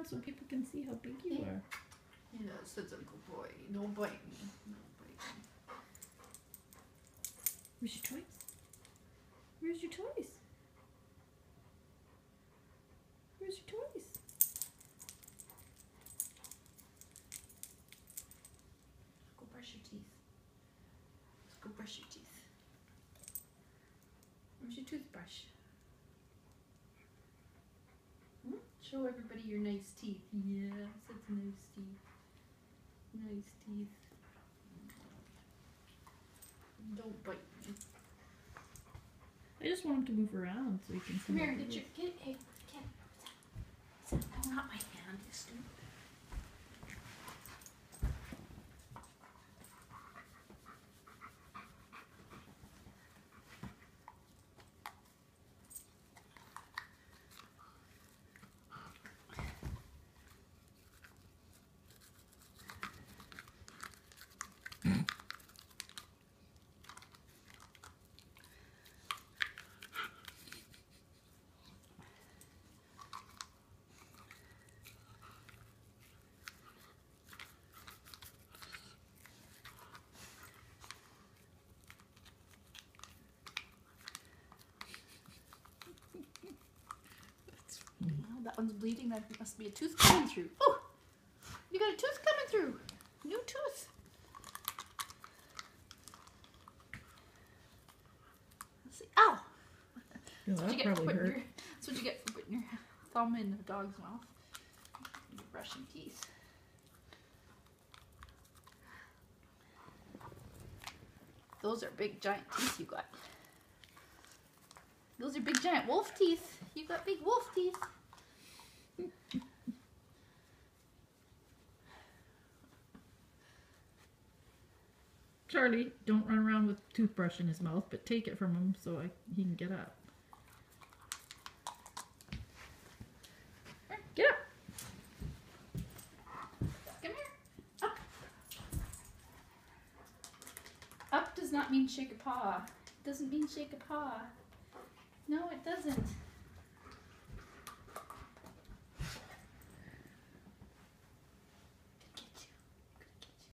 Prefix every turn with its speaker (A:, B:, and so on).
A: so people can see how big you are.
B: Yes, that's a good boy. Don't bite me. Don't bite me.
A: Where's your toys? Where's your toys? Where's your toys?
B: Go brush your teeth. Let's go brush your teeth. Where's your toothbrush? Show everybody your nice teeth. Yes, that's nice teeth. Nice teeth. Don't bite me.
A: I just want him to move around so he can see.
B: Come here, get hey, cat. No, not my hand, you stupid. Oh, that one's bleeding. That must be a tooth coming through. Oh, you got a tooth coming through. New tooth. Let's see. Ow! That's what you get for putting your thumb in a dog's mouth. You're brushing teeth. Those are big giant teeth you got. Those are big giant wolf teeth. You got big wolf teeth.
A: Charlie, don't run around with a toothbrush in his mouth, but take it from him so he can get up. Get up!
B: Come here. Up. Up does not mean shake a paw. It doesn't mean shake a paw. No, it doesn't.